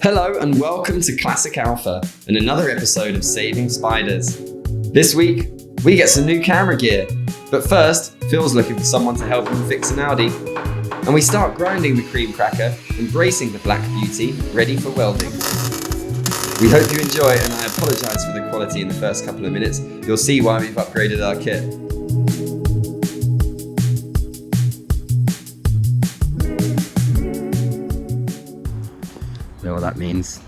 Hello and welcome to Classic Alpha and another episode of Saving Spiders. This week, we get some new camera gear, but first, Phil's looking for someone to help him fix an Audi. And we start grinding the cream cracker and bracing the black beauty ready for welding. We hope you enjoy, and I apologise for the quality in the first couple of minutes. You'll see why we've upgraded our kit. Know what that means?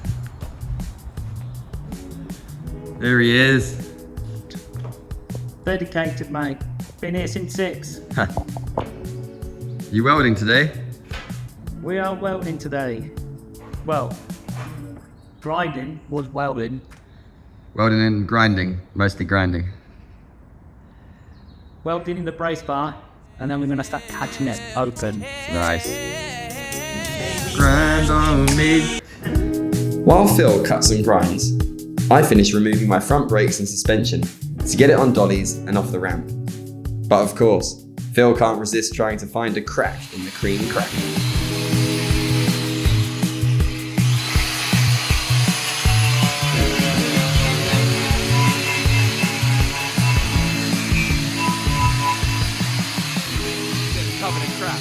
There he is. Dedicated, mate. Been here since 6. You welding today? We are welding today. Well, grinding was welding. Welding and grinding, mostly grinding. Welding in the brace bar, and then we're going to start catching it open. Nice. Grind on me. While Phil cuts and grinds, I finish removing my front brakes and suspension to get it on dollies and off the ramp. But of course, Phil can't resist trying to find a crack in the cream cracker. Covered in crap.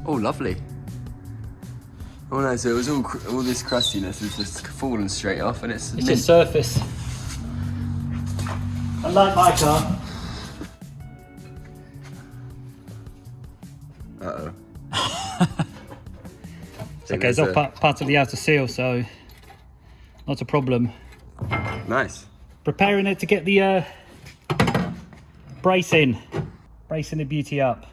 Oh, lovely. Oh no, so it was all this crustiness has just fallen straight off, and it's just surface. I like my car. Uh-oh. Okay, it's all part of the outer seal, so not a problem. Nice. Preparing it to get the bracing the beauty up.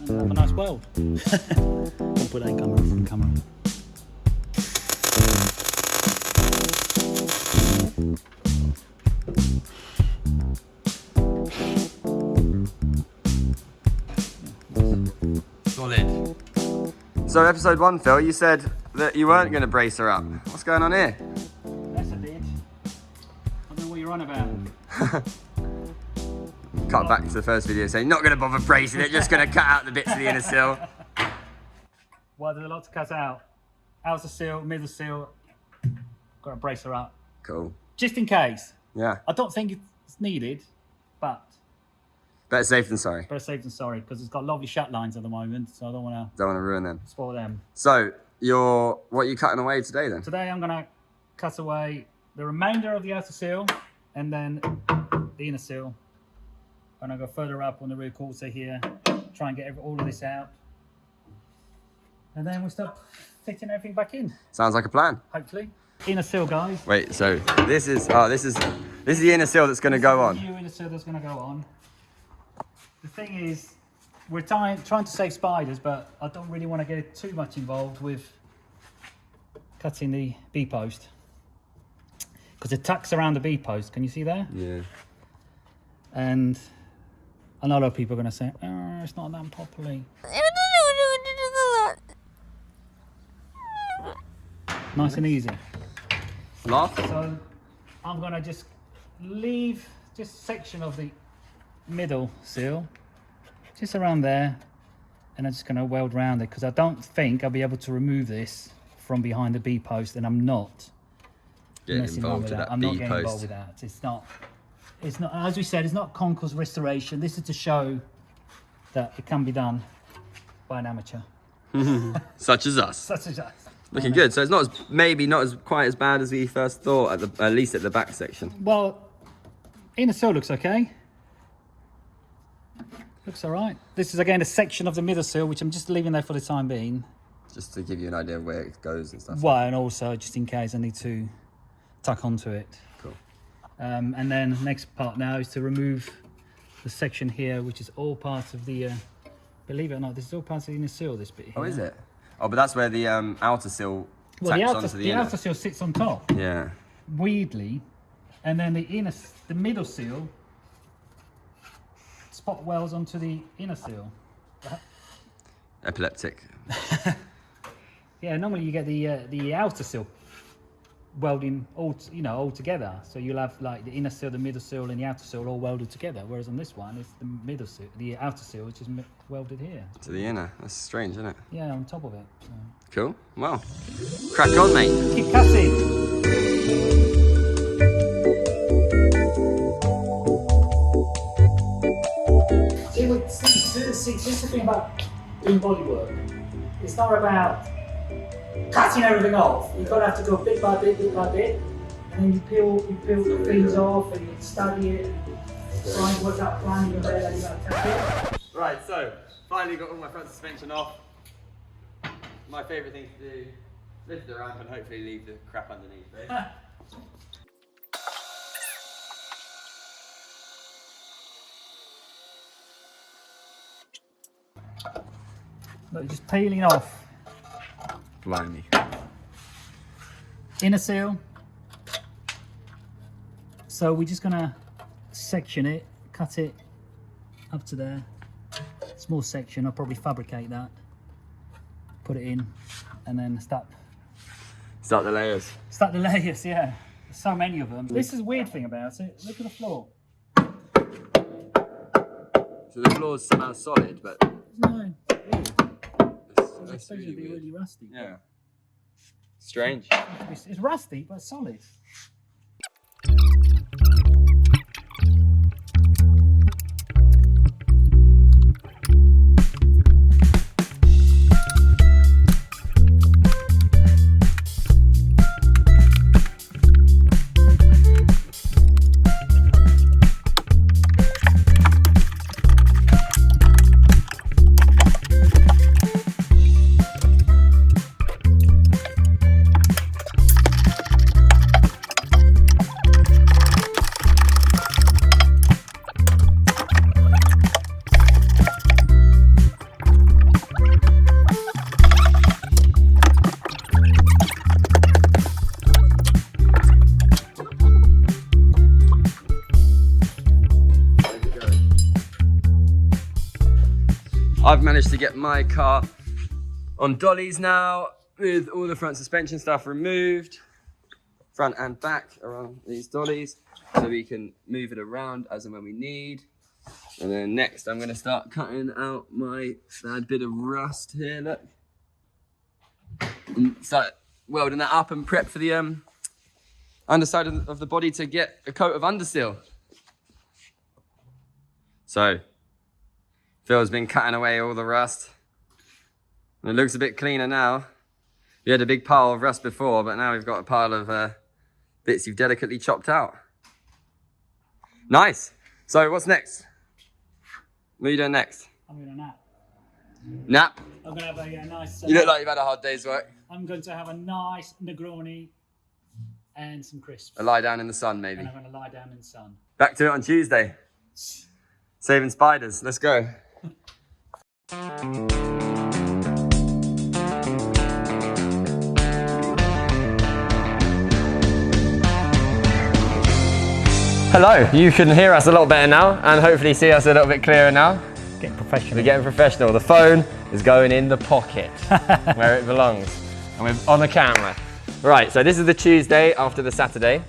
Have a nice weld. I'll put that in camera. Solid. So episode 1, Phil, you said that you weren't going to brace her up. What's going on here? Yes, I did. I don't know what you're on about. Cut back to the first video saying, not going to bother bracing it, just going to cut out the bits of the inner sill. Well, there's a lot to cut out. Outer seal, middle seal. Got to brace her up. Cool. Just in case. Yeah. I don't think it's needed, but Better safe than sorry. better safe than sorry, because it's got lovely shut lines at the moment, so I don't want Don't want to ruin them. to spoil them. So, what are you cutting away today then? Today I'm going to cut away the remainder of the outer seal and then the inner seal. I'm going to go further up on the rear quarter here, try and get all of this out. And then we'll start fitting everything back in, Sounds like a plan. hopefully. Inner seal, guys. Wait, so this is the inner seal that's going to go on. New inner seal that's going to go on. The thing is, we're trying to save spiders, but I don't really want to get too much involved with cutting the B-post, because it tucks around the B-post. Can you see there? Yeah. And I know a lot of people are going to say, oh, it's not done properly. Nice and easy. Laugh? So I'm going to just leave just a section of the middle seal, just around there, and I'm just going to weld around it, because I don't think I'll be able to remove this from behind the B-post, and I'm not Getting messing involved with with that. that I'm not getting involved B-post. with that. It's not, as we said, it's not concourse restoration. This is to show that it can be done by an amateur. Such as us. Such as us. Looking good. So it's not maybe not quite as bad as we first thought, at least at the back section. Well, inner seal looks okay. Looks all right. This is again a section of the middle seal, which I'm just leaving there for the time being. Just to give you an idea of where it goes and stuff. Well, and also just in case I need to tuck onto it. Cool. And then next part now is to remove the section here, which is all part of the, believe it or not, this is all part of the inner seal, this bit here. Oh, is it? Oh, but that's where the outer seal Well, tacks the onto the inner. outer seal sits on top, Yeah. weirdly, and then the middle seal spot welds onto the inner seal. Epileptic. Yeah, normally you get the outer seal welding all together. So you'll have like the inner seal, the middle seal, and the outer seal all welded together. Whereas on this one, it's the middle seal, the outer seal, which is welded here. To the inner. That's strange, isn't it? Yeah, on top of it. So. Cool. Well, crack on, mate. Keep cutting. See, this is the thing about doing bodywork. It's not about cutting everything off. You've got to have to go bit by bit, and then you peel the things off, and you study it, try and work out a plan even better than you got to test it. Right, so finally got all my front suspension off. My favourite thing to do: lift the ramp and hopefully leave the crap underneath. Eh? Look, just peeling off. Blimey. Inner seal. So we're just gonna section it, cut it up to there. Small section, I'll probably fabricate that. Put it in and then start the layers. Start the layers, yeah. There's so many of them. This is a weird thing about it. Look at the floor. So the floor's somehow solid, but No. that's It's supposed to be really rusty. Yeah. Strange. It's rusty, but solid. I've managed to get my car on dollies now with all the front suspension stuff removed. Front and back are on these dollies so we can move it around as and when we need. And then next I'm going to start cutting out my sad bit of rust here, look. And start welding that up and prep for the underside of the body to get a coat of understeel. So Phil's been cutting away all the rust. And it looks a bit cleaner now. We had a big pile of rust before, but now we've got a pile of bits you've delicately chopped out. Nice. So what's next? What are you doing next? I'm going to nap. Nap? I'm going to have a nice... You look like you've had a hard day's work. I'm going to have a nice Negroni and some crisps. A lie down in the sun, maybe. And I'm going to lie down in the sun. Back to it on Tuesday. Saving spiders. Let's go. Hello, you can hear us a lot better now and hopefully see us a little bit clearer now. Getting professional. We're getting professional. The phone is going in the pocket where it belongs and we're on the camera. Right, so this is the Tuesday after the Saturday.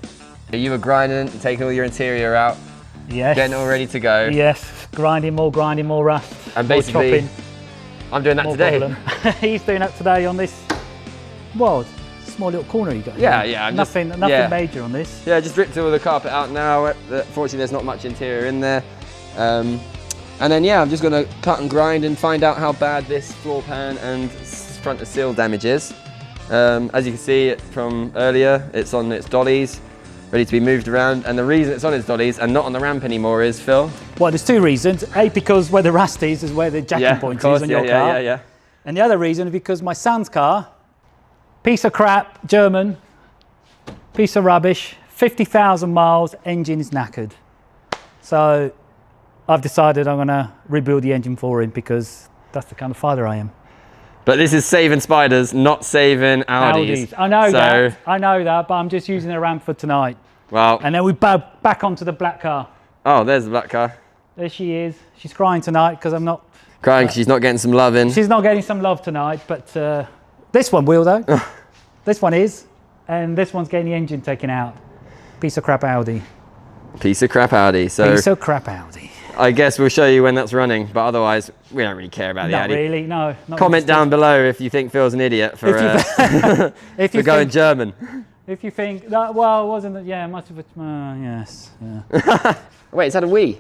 You were grinding, taking all your interior out. Yes. Getting it all ready to go. Yes, grinding more rust. And basically, I'm doing that today. He's doing that today on this, well, small little corner you got. Yeah. Nothing major on this. Yeah, just ripped all the carpet out now. Fortunately, there's not much interior in there. And then, yeah, I'm just going to cut and grind and find out how bad this floor pan and front of sill damage is. As you can see from earlier, it's on its dollies, ready to be moved around. And the reason it's on its dollies and not on the ramp anymore is, Phil? Well, there's two reasons. A, because where the rust is where the jacking point is on your car. Yeah. And the other reason is because my son's car, piece of crap, German, piece of rubbish, 50,000 miles, engine is knackered. So I've decided I'm going to rebuild the engine for him because that's the kind of father I am. But this is saving spiders, not saving Audis. I know that, but I'm just using the ramp for tonight. Well. And then we back onto the black car. Oh, there's the black car. There she is. She's crying tonight because I'm not... Crying because she's not getting some love in. She's not getting some love tonight, but this one will though. This one is. And this one's getting the engine taken out. Piece of crap Audi. Piece of crap Audi. So Piece of crap Audi. I guess we'll show you when that's running, but otherwise we don't really care about the Not Audi. really, no. Not Comment down below if you think Phil's an idiot for, for going German. If you think that, well, wasn't it? Yeah, much of it. Yes. Yeah. Wait, it's had a wee.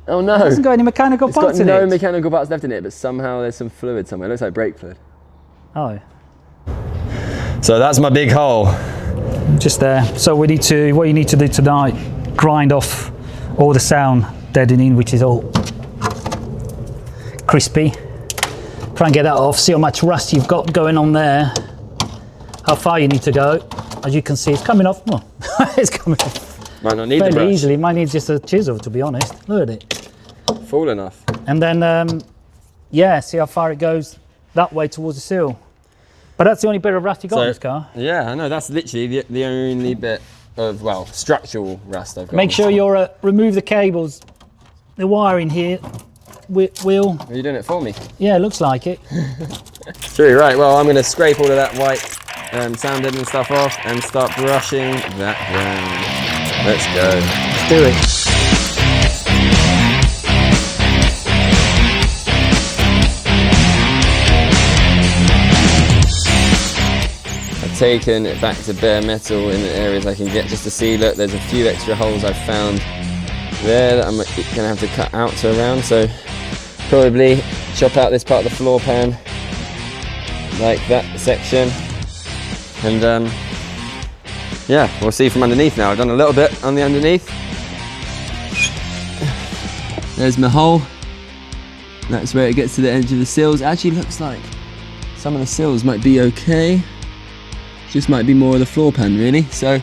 Oh no! It hasn't got any mechanical parts in it. It's got no mechanical parts left in it, but somehow there's some fluid somewhere. It looks like brake fluid. Oh. So that's my big hole. Just there. So we need to. What you need to do tonight, grind off all the sound deadening, which is all crispy. Try and get that off. See how much rust you've got going on there. How far you need to go. As you can see, it's coming off. Oh, it's coming off. Might not need the brush. Fairly easily. Might need just a chisel, to be honest. Look at it. Full enough. And then, yeah, see how far it goes that way towards the sill. But that's the only bit of rust you got in this car. Yeah, I know. That's literally the only bit of, well, structural rust I've got. Make sure you're remove the cables, the wiring here. Will. Are you doing it for me? Yeah, it looks like it. True, right. Well, I'm going to scrape all of that white sound deadening stuff off and start brushing that down. Let's go. Let's do it. I've taken it back to bare metal in the areas I can get just to seal it. There's a few extra holes I've found there that I'm going to have to cut out to around. So probably chop out this part of the floor pan, like that section. And yeah, we'll see from underneath now. I've done a little bit on the underneath. There's my hole. That's where it gets to the edge of the sills. It actually looks like some of the sills might be okay. Just might be more of the floor pan really. So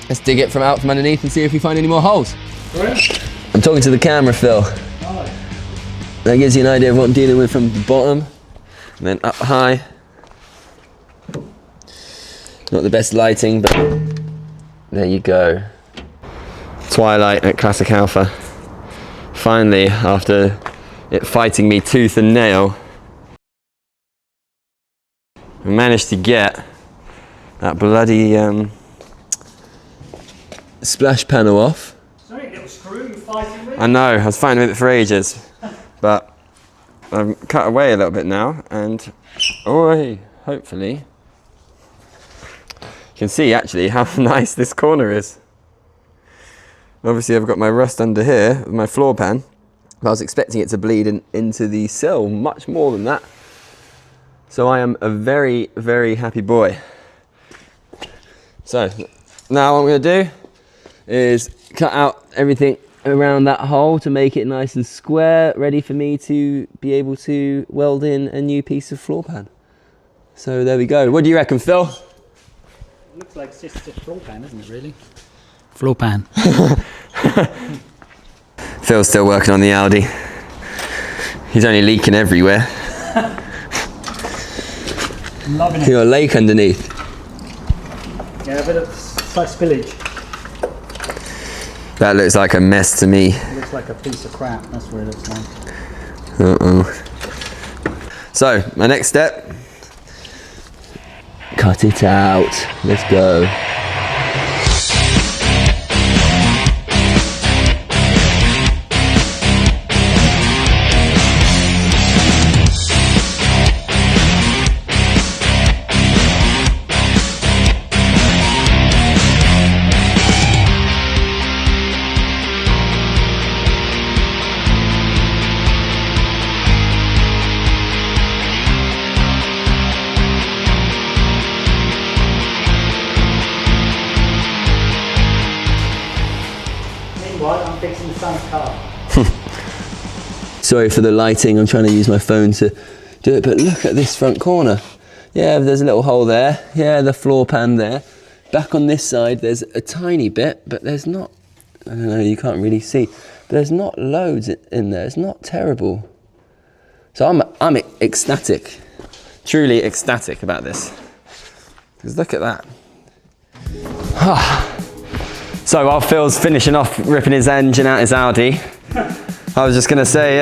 let's dig it out from underneath and see if we find any more holes. I'm talking to the camera, Phil. That gives you an idea of what I'm dealing with from the bottom and then up high. Not the best lighting, but there you go. Twilight at Classic Alfa. Finally, after it fighting me tooth and nail, I managed to get that bloody splash panel off. Sorry, little screw you're fighting with? I know, I was fighting with it for ages, but I've cut away a little bit now, and hopefully you can see actually how nice this corner is. Obviously I've got my rust under here with my floor pan, but I was expecting it to bleed into the sill much more than that. So I am a very, very happy boy. So now what I'm going to do is cut out everything around that hole to make it nice and square, ready for me to be able to weld in a new piece of floor pan. So there we go. What do you reckon, Phil? Looks like it's just a floor pan, isn't it, really? Floor pan. Phil's still working on the Audi. He's only leaking everywhere. I'm loving it. You got a lake underneath. Yeah, a bit of slight spillage. That looks like a mess to me. It looks like a piece of crap, that's what it looks like. Uh-oh. So, my next step, cut it out. Let's go. I'm fixing the son's car. Sorry for the lighting, I'm trying to use my phone to do it, but look at this front corner. Yeah, there's a little hole there. Yeah, the floor pan there. Back on this side, there's a tiny bit, but there's not, I don't know, you can't really see. But there's not loads in there, it's not terrible. So I'm ecstatic, truly ecstatic about this. Because look at that. So while Phil's finishing off ripping his engine out his Audi, I was just gonna say,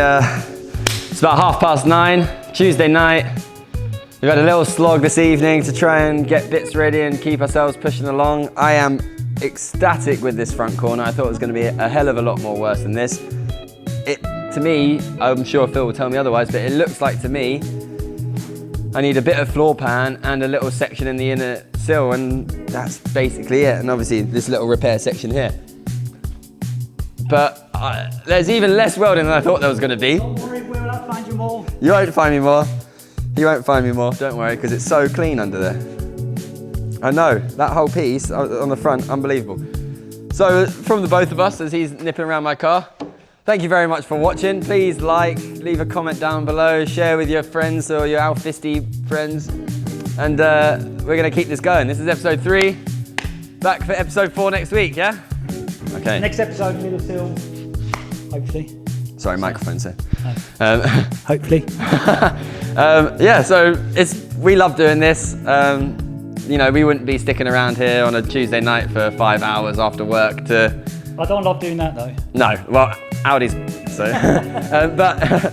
it's about 9:30, Tuesday night. We've had a little slog this evening to try and get bits ready and keep ourselves pushing along. I am ecstatic with this front corner. I thought it was going to be a hell of a lot more worse than this. To me, I'm sure Phil will tell me otherwise, but it looks like to me I need a bit of floor pan and a little section in the inner sill, and that's basically it. And obviously this little repair section here. But there's even less welding than I thought there was going to be. Don't worry, we'll find you more. You won't find me more. You won't find me more, don't worry, because it's so clean under there. I know, that whole piece on the front, unbelievable. So from the both of us, as he's nipping around my car, thank you very much for watching. Please like, leave a comment down below, share with your friends or your Alfisty friends. And we're gonna keep this going. This is episode 3. Back for episode 4 next week, yeah? Okay. Next episode, middle sill, hopefully. Sorry, microphone, sir. Hopefully. Yeah, so we love doing this. You know, we wouldn't be sticking around here on a Tuesday night for 5 hours after work to... I don't love doing that though. No, well, Audi's so. But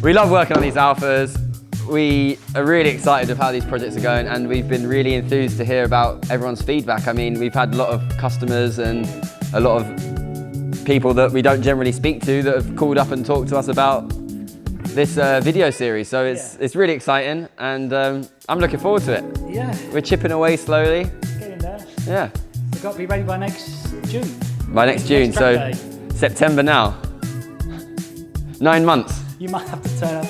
we love working on these Alphas. We are really excited of how these projects are going, and we've been really enthused to hear about everyone's feedback. I mean, we've had a lot of customers and a lot of people that we don't generally speak to that have called up and talked to us about this video series. So it's really exciting, and I'm looking forward to it. Yeah. We're chipping away slowly. Getting there. Yeah. We've got to be ready by next June. By next June, Next so track day. September now. 9 months. You might have to turn up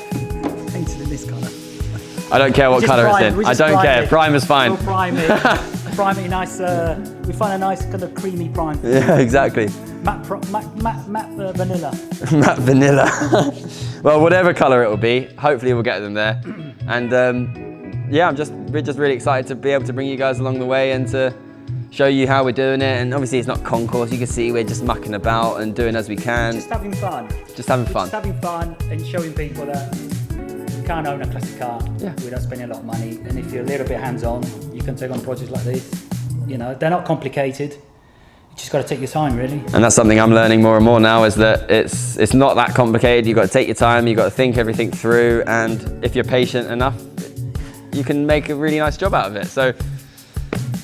painted in this colour. I don't care what Just colour prime, it's in. we I just don't prime care. it. Primer's fine. We'll prime it. Prime it nice. We find a nice kind of creamy prime. Yeah, exactly. Matte vanilla. Matte vanilla. Well, whatever colour it will be, hopefully we'll get them there. And yeah, we're just really excited to be able to bring you guys along the way and to show you how we're doing it. And obviously it's not concourse. You can see we're just mucking about and doing as we can. Just having fun. Just having fun. Just having fun and showing people that you can't own a classic car without spending a lot of money. And if you're a little bit hands-on, you can take on projects like this. You know, they're not complicated. You just got to take your time, really. And that's something I'm learning more and more now, is that it's not that complicated. You've got to take your time, you've got to think everything through, and if you're patient enough, you can make a really nice job out of it. So,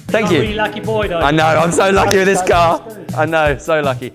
thank you. You're a really lucky boy, though. I know, I'm so lucky with this car. I know, so lucky.